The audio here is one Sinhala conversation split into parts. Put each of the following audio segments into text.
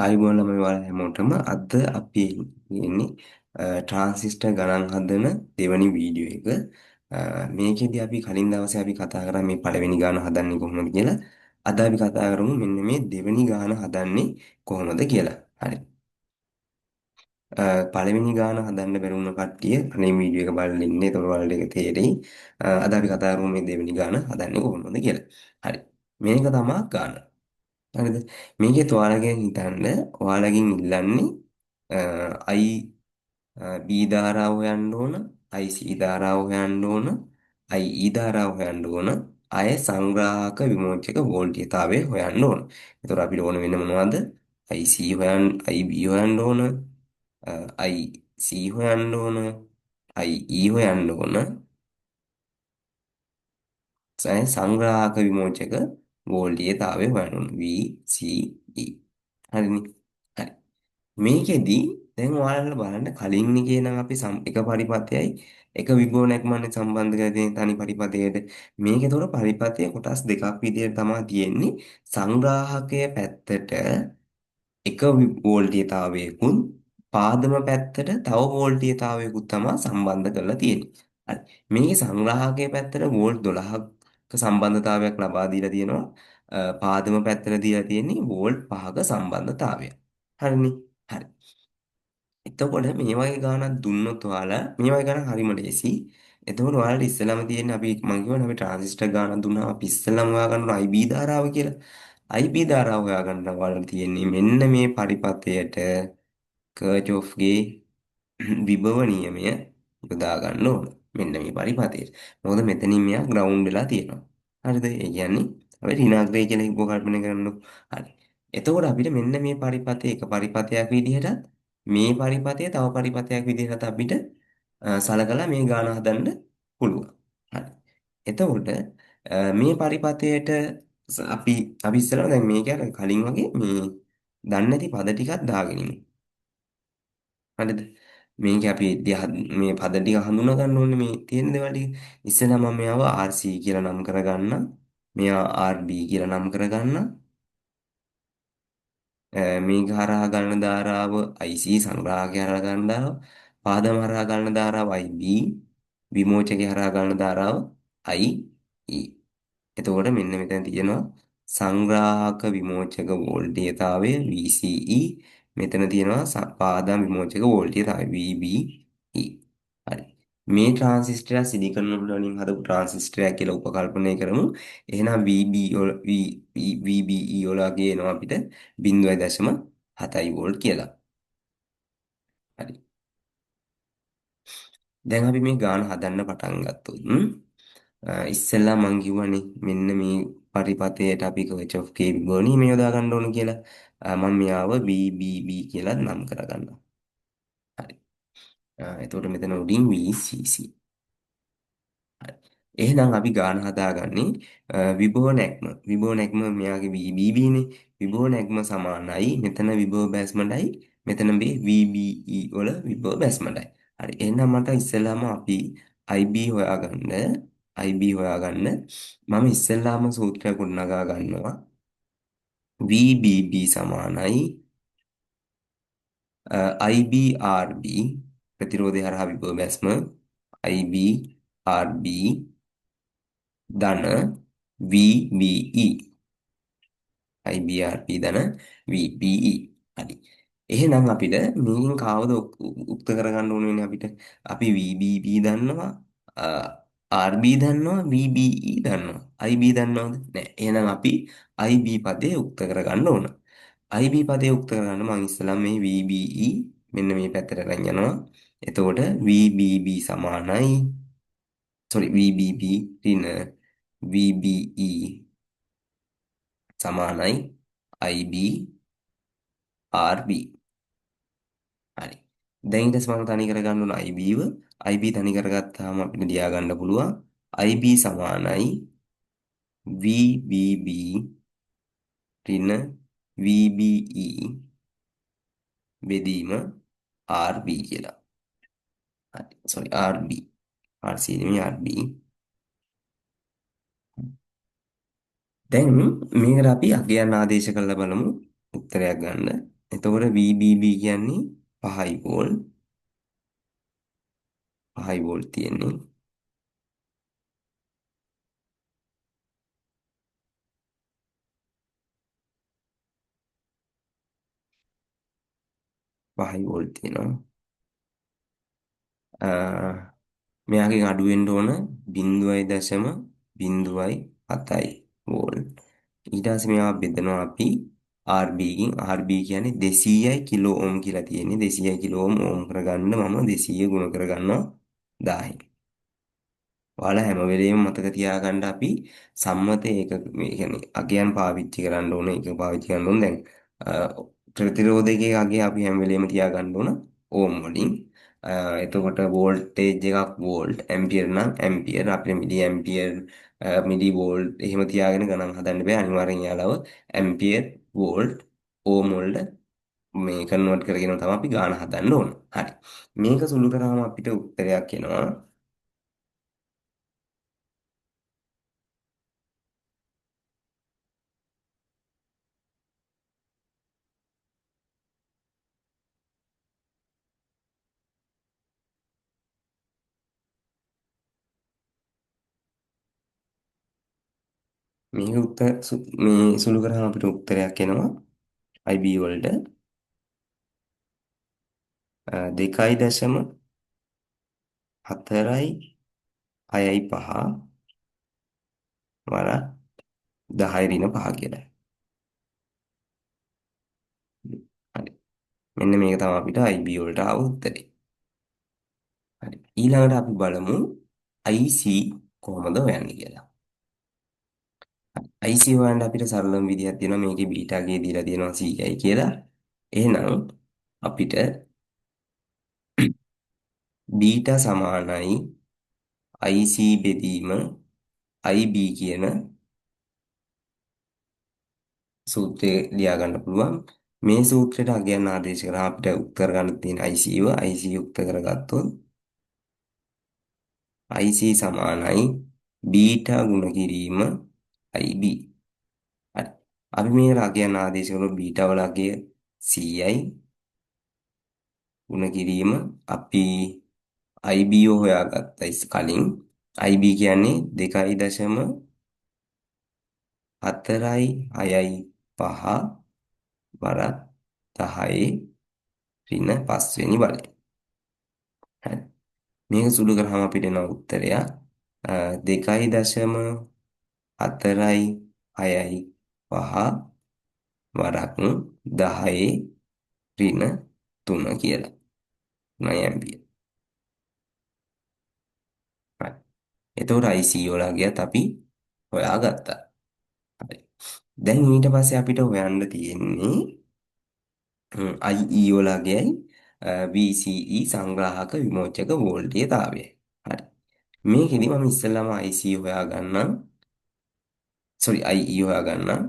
ආයුබෝවන් ළමයි ඔයාලා හැමෝටම අද අපි ඉන්නේ ට්‍රාන්සිස්ටර් ගණන් හදන දෙවැනි වීඩියෝ එක. මේකෙදි අපි කලින් දවසේ අපි කතා කරා මේ පළවෙනි ගාන හදන්නේ කොහොමද කියලා. අද අපි කතා කරමු මෙන්න මේ දෙවැනි ගාන හදන්නේ කොහොමද කියලා. හරි. පළවෙනි ගාන හදන්න බැරි වුණ කට්ටිය අනේ වීඩියෝ එක බලලා ඉන්නේ. ඒතකොට ඔයාලට ඒක තේරෙයි. අද අපි කතා කරමු මේ දෙවැනි ගාන හදන්නේ කොහොමද කියලා. හරි. මේක තමයි ගාන. හරිද? මේකේ ඔයාලගෙන් හිතන්න ඔයාලගෙන් ඉල්ලන්නේ I B ධාරාව හොයන්න ඕන, IC ධාරාව හොයන්න ඕන, IE ධාරාව හොයන්න ඕන, අය සංග්‍රාහක විමෝචක වෝල්ටීයතාවය හොයන්න ඕන. ඒතකොට අපිට ඕන වෙන්නේ මොනවද? IC හොයන්න, IB හොයන්න ඕන, IC හොයන්න ඕන, IE හොයන්න ඕන, සංග්‍රාහක විමෝචක වෝල්ටීයතාවය හොයන්න ඕන. VCE. හරිනේ. හරි. මේකෙදි දැන් ඔයාලලා බලන්න කලින් එකේ නම් අපි එක පරිපථයයි එක විභව නැක්මන්නේ සම්බන්ධ කරලා තියෙන තනි පරිපථයකට මේකේතොර පරිපථය කොටස් දෙකක් විදිහට තමයි තියෙන්නේ සංග්‍රාහකයේ පැත්තට එක වෝල්ටීයතාවයකුත් පාදම පැත්තට තව වෝල්ටීයතාවයකුත් තමයි සම්බන්ධ කරලා තියෙන්නේ. හරි. මේකේ සංග්‍රාහකයේ පැත්තට වෝල්ට් 12ක සම්බන්ධතාවයක් ලබා දීලා තියෙනවා. පාදම පැත්තට දීලා තියෙන්නේ වෝල්ට් 5ක සම්බන්ධතාවයක්. හරිනේ. හරි. එතකොට මේ වගේ ගානක් දුන්නොත් ඔයාලා මේ වගේ ගානක් හරිම ලේසි. එතකොට ඔයාලට ඉස්සෙල්ලාම තියෙන්නේ අපි මම කියවනේ අපි ට්‍රාන්සිස්ටර් ගානක් දුන්නා අපි ඉස්සෙල්ලාම හොයාගන්න ඕන IB ධාරාව කියලා. IB ධාරාව හොයාගන්න ඔයාලට තියෙන්නේ මෙන්න මේ පරිපථයට කර්චොෆ්ගේ විභව නියමය යොදා ගන්න ඕන. මෙන්න මේ පරිපථයට. මොකද මෙතනින් මෙයා ග්‍රවුන්ඩ් වෙලා තියෙනවා. හරිද? ඒ කියන්නේ අපි ඍණාත්මකයි කියලා හිතව කල්පනා කරන්නකො. හරි. එතකොට අපිට මෙන්න මේ පරිපථය එක පරිපථයක් විදිහටත් මේ පරිපථය තව පරිපථයක් විදිහට අපිට සලකලා මේ ගාන හදන්න පුළුවන්. හරි. එතකොට මේ පරිපථයට අපි ඉස්සෙල්ලා දැන් මේක අර කලින් වගේ මේ දන්නේ නැති පද ටිකක් දාගෙන ඉමු. හරිද? මේක අපි මේ පද ටික හඳුනා ගන්න ඕනේ මේ තියෙන දේවල් ටික. ඉස්සෙල්ලා මම මෙයාව RC කියලා නම් කරගන්න. මෙයා RB කියලා නම් කරගන්න. මේක හරහා ගන්න ධාරාව IC සංග්‍රාහකය හරහා ගන්න ධාරාව පාදම හරහා ගන්න ධාරාව IB විමෝචකය හරහා ගන්න ධාරාව IE. එතකොට මෙන්න මෙතන තියෙනවා සංග්‍රාහක විමෝචක වෝල්ටීයතාවය VCE. මෙතන තියෙනවා පාදම් විමෝචක වෝල්ටීයතාවය VBE. හරි. මේ ට්‍රාන්සිස්ටරය සිලිකන් වලින් හදපු ට්‍රාන්සිස්ටරයක් කියලා උපකල්පනය කරමු. එහෙනම් VBE වල ගේනවා අපිට 0.7 වෝල්ට් කියලා. හරි. දැන් අපි මේ ගාන හදන්න පටන් ගත්තොත් ඉස්සෙල්ලා මං කිව්වනේ මෙන්න මේ පරිපථයට අපි කර්චොෆ්ගේ විභවනීය මේ යොදා ගන්න ඕන කියලා. මම මෙයාව BBB කියලා නම් කරගන්නවා. හරි. එතකොට මෙතන උඩින් VCC. හරි. එහෙනම් අපි ගාන හදාගන්නේ විභව නැක්ම. විභව නැක්ම මෙයාගේ VBB නේ. විභව නැක්ම සමානයි මෙතන විභව බැස්මටයි මෙතන මේ VBE වල විභව බැස්මටයි. හරි. එහෙනම් මට ඉස්සෙල්ලාම අපි IB හොයාගන්න මම ඉස්සෙල්ලාම සූත්‍රයක් ගොඩනගා ගන්නවා. VBB සමානයි IBRB ප්‍රතිරෝධය හරහා විභව බැස්ම IBRB ධන VBE IBRP ධන VBE. හරි. එහෙනම් අපිට මේකෙන් කාවද උක්ත කරගන්න ඕන වෙන්නේ අපිට අපි VBB දන්නවා RB දන්නවා VBE දන්නවා IB දන්නවද නෑ. එහෙනම් අපි IB පදේ උක්ත කරගන්න ඕන. IB පදේ උක්ත කරගන්න මම ඉස්සලා මේ VBE මෙන්න මේ පැත්තට අරන් යනවා. එතකොට VBB සමානයි VBB ඍණ VBE සමානයි IB RB. හරි. දැන් ඊට පස්සේ මම තනි කරගන්න ඕන IB ව. IB තනි කරගත්තාම අපිට ලියා ගන්න පුළුවන් IB සමානයි VBB ඍණ VBE බෙදීම RB කියලා. හරි. RB. RC නෙමෙයි RB. දැන් මේකට අපි අගයන් ආදේශ කරලා බලමු උත්තරයක් ගන්න. එතකොට VBB කියන්නේ 5යි වෝල්ට් 5යි වෝල්ට් තියෙන්නේ 5යි වෝල්ට් තියෙනවා. මෙයාගෙන් අඩු වෙන්න ඕන 0.07යි වෝල්ට්. ඊට පස්සේ මේවා බෙදනවා අපි RB කින්. RB කියන්නේ 200යි කිලෝ ඕම් කියලා තියෙන්නේ. 200යි කිලෝ ඕම් කරගන්න මම 200 ගුණ කරගන්නවා 1000යි. ඔයාලා හැම වෙලේම මතක තියාගන්න අපි සම්මත ඒක මේ කියන්නේ අගයන් පාවිච්චි කරන්න ඕන. ඒක පාවිච්චි කරන්න ඕන. දැන් අ, ප්‍රතිරෝධකයේ අගය අපි හැම වෙලේම තියාගන්න ඕන ඕම් වලින්. එතකොට වෝල්ටේජ් එකක් වෝල්ට්, ඇම්පියර් නම් ඇම්පියර්, අපිට මිලි ඇම්පියර්, මිලි වෝල්ට් එහෙම තියාගෙන ගණන් හදන්න බෑ. අනිවාර්යෙන් යාළුව ඇම්පියර්, වෝල්ට්, ඕම් වලට මේ කන්වර්ට් කරගෙන තමයි අපි ගාණ හදන්න ඕන. හරි. මේක සුළු කරාම අපිට උත්තරයක් එනවා. මේක මේ සුළු කරාම අපිට උත්තරයක් එනවා. IB වලට 2.4යි 6යි 5 වරක් 10 ඍණ 5 කියලා. හරි. මෙන්න මේක තමයි අපිට IB වලට ආව උත්තරේ. හරි. ඊළඟට අපි බලමු IC කොහොමද හොයන්නේ කියලා. IC හොයන්න අපිට සරලම විදිහක් තියෙනවා. මේකේ බීටා ගේ දීලා තියෙනවා 100යි කියලා. එහෙනම් අපිට බීටා සමානයි IC බෙදීම IB කියන සූත්‍රය ලියා ගන්න පුළුවන්. මේ සූත්‍රයට අගයන් ආදේශ කරා අපිට උත්තර ගන්න තියෙන IC යුක්ත කරගත්තොත් IC සමානයි බීටා ගුණ කිරීම IB. හරි. අපි මේ අගයන් ආදේශ කරන බීටා වල අගය 100යි ගුණ කිරීම අපි IB හොයාගත්තා කලින්. IB කියන්නේ 2.4යි 6යි 5 වරක් 10 ඍණ 5 වෙනි බලය. හරි. මේක සුළු කරාම අපිට එන උත්තරය 2.4යි 6යි 5 වරක් 10 ඍණ 3 කියලා. 9 ඇම්පියර්. හරි. එතකොට IC වල ගියත් අපි හොයාගත්තා. හරි. දැන් ඊට පස්සේ අපිට හොයන්න තියෙන්නේ IE වල ගියයි VCE සංග්‍රාහක විමෝචක වෝල්ටේජතාවය. හරි. මේකෙදි මම ඉස්සෙල්ලාම IC හොයාගන්නම්. sorry IE හොයාගන්නම්.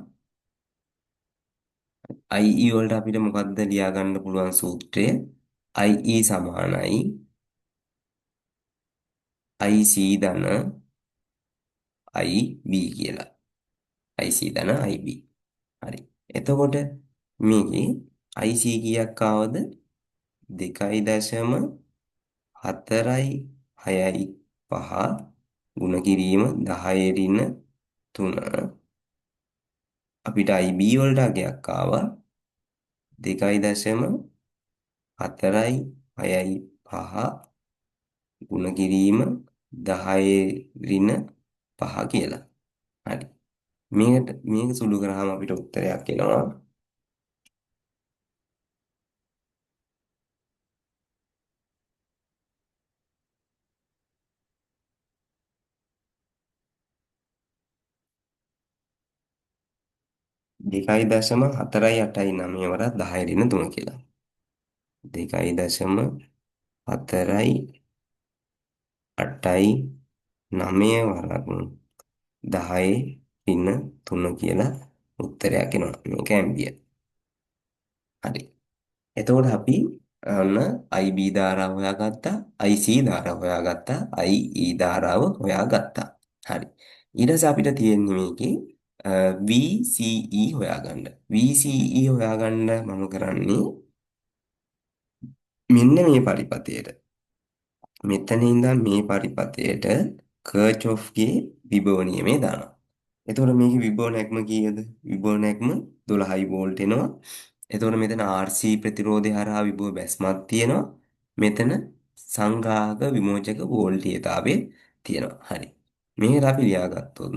IE වලට අපිට මොකක්ද ලියා ගන්න පුළුවන් සූත්‍රය? IE සමානයි IC ධන IB කියලා. IC ධන IB. හරි. එතකොට මේකේ IC කීයක් ආවද? 2.4යි 6යි 5 ගුණ කිරීම 10 ඍණ 3 අපිට IB වලට අගයක් ආවා 2.4යි 6යි 5 ගුණ කිරීම 10 ඍණ 5 කියලා. හරි. මේක සුළු කරාම අපිට උත්තරයක් එනවා 2.4යි 8යි 9 වරක් 10 ඍණ 3 කියලා. 2.4යි 8යි 9 වරක් 10 ඍණ 3 කියලා උත්තරයක් එනවා. මේක ඇම්පියර්. හරි. එතකොට අපි ඔන්න IB ධාරාව හොයාගත්තා, IC ධාරාව හොයාගත්තා, IE ධාරාව හොයාගත්තා. හරි. ඊට පස්සේ අපිට තියෙන්නේ මේකේ VCE හොයාගන්න. VCE හොයාගන්න මම කරන්නේ මෙන්න මේ පරිපථයට. මෙතන ඉඳන් මේ පරිපථයට කර්චොෆ්ගේ විභව නියමය දානවා. එතකොට මේකේ විභව නැග්ම කීයද? විභව නැග්ම 12යි වෝල්ට් එනවා. එතකොට මෙතන RC ප්‍රතිරෝධය හරහා විභව බැස්මක් තියෙනවා. මෙතන සංග්‍රාහක විමෝචක වෝල්ටීයතාවය තියෙනවා. හරි. මේකට අපි ලියාගත්තොත්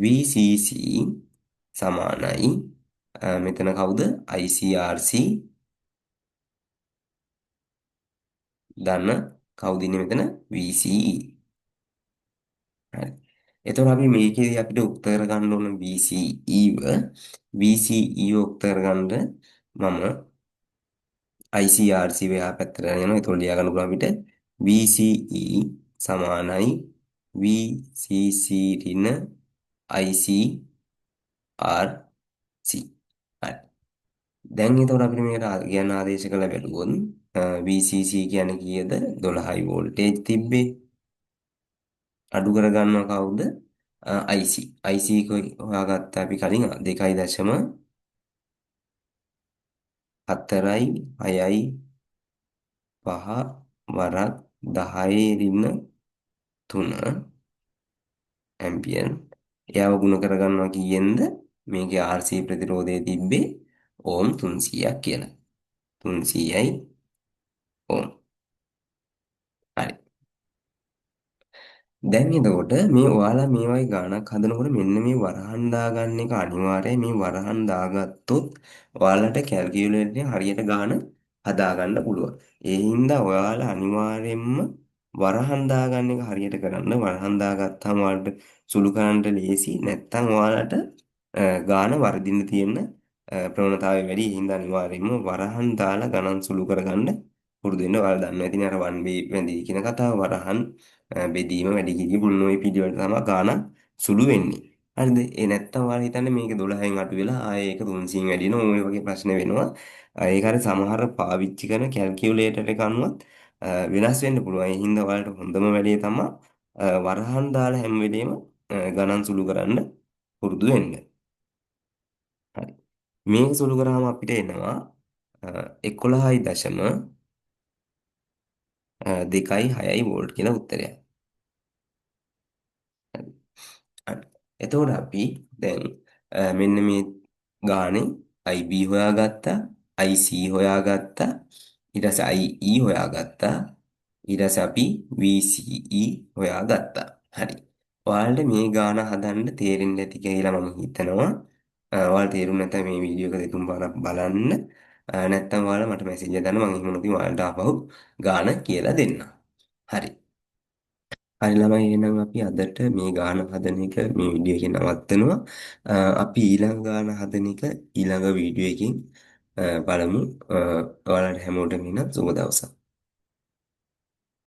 VCC සමානයි මෙතන කවුද? ICRC දන්න කවුද ඉන්නේ මෙතන? VCE. හරි. එතකොට අපි මේකේදී අපිට උත්තර කරගන්න ඕන VCE උත්තර කරගන්න මම ICRC වෙහා පැත්තට යනවා. එතකොට ලියා ගන්න පුළුවන් අපිට VCE සමානයි VCC ඍණ ICRC. හරි. දැන් එතකොට අපිට මේකට කියන්න ආදේශ කළ බැලුවොත් VCC කියන්නේ කීයද? 12යි වෝල්ටේජ් තිබ්බේ. අඩු කරගන්නවා කවුද? IC. IC හොයාගත්ත අපි කලින් 2.4යි 6යි 5 වරක් 10 ඍණ 3 ඇම්පියර්. එයාව ගුණ කරගන්නවා කීයෙන්ද? මේකේ RC ප්‍රතිරෝධය තිබ්බේ ඕම් 300ක් කියලා. 300යි ඕම්. හරි. දැන් එතකොට මේ ඔයාලා මේ වගේ ගාණක් හදනකොට මෙන්න මේ වරහන් දාගන්න එක අනිවාර්යයි. මේ වරහන් දාගත්තොත් ඔයාලට කැල්කියුලේටරේ හරියට ගාණ හදාගන්න පුළුවන්. ඒ හින්දා ඔයාලා අනිවාර්යයෙන්ම වරහන් දාගන්න එක හරියට කරන්න. වරහන් දාගත්තාම ඔයාලට සුළු කරන්න ලේසි. නැත්තම් ඔයාලට ගාණ වර්ධින්න තියෙන ප්‍රවණතාවය වැඩි. ඒ හින්දා අනිවාර්යයෙන්ම වරහන් දාලා ගණන් සුළු කරගන්න පුරුදු වෙන්න. ඔයාලා දන්නවා ඉතින් අර 1 බෙදී කියන කතාව වරහන් බෙදීම වැඩි කිරීම මුල් නොවේ පිළිවෙලට තමයි ගාණක් සුළු වෙන්නේ. හරිද? ඒ නැත්තම් ඔයාලා හිතන්නේ මේක 12න් අඩු වෙලා ආයේ ඒක 300න් වැඩි වෙනවා. ඔය වගේ ප්‍රශ්න වෙනවා. ඒක හරිය සමහර පාවිච්චි කරන කැල්කියුලේටර් එක අනුවත් වෙනස් වෙන්න පුළුවන්. ඒ හින්දා ඔයාලට හොඳම වැඩේ තමයි වරහන් දාලා හැම වෙලේම ගණන් සුළු කරන්න පුරුදු වෙන්න. හරි. මේක සුළු කරාම අපිට එනවා 11.2.6යි වෝල්ට් කියලා උත්තරයක්. හරි. එතකොට අපි දැන් මෙන්න මේ ගානේ IB හොයාගත්තා, IC හොයාගත්තා, ඊට පස්සේ IE හොයාගත්තා, ඊට පස්සේ අපි VCE හොයාගත්තා. හරි. ඔයාලට මේ ගාන හදන්න තේරෙන්නේ නැති කියලා මම හිතනවා. ඔයාලට තේරුම් නැත්නම් මේ වීඩියෝ එක දෙතුන් පාරක් බලන්න. නැත්නම් ඔයාලා මට මැසේජ් එකක් දාන්න මම එහෙම නැති ඔයාලට ආපහු ගාන කියලා දෙන්නම්. හරි. හරි ළමයි එහෙනම් අපි අදට මේ ගාන හදන එක මේ වීඩියෝ එකේ නවත්තනවා. අපි ඊළඟ ගාන හදන එක ඊළඟ වීඩියෝ එකකින් බලමු. ඔයාලට හැමෝටම එන සුබ දවසක්.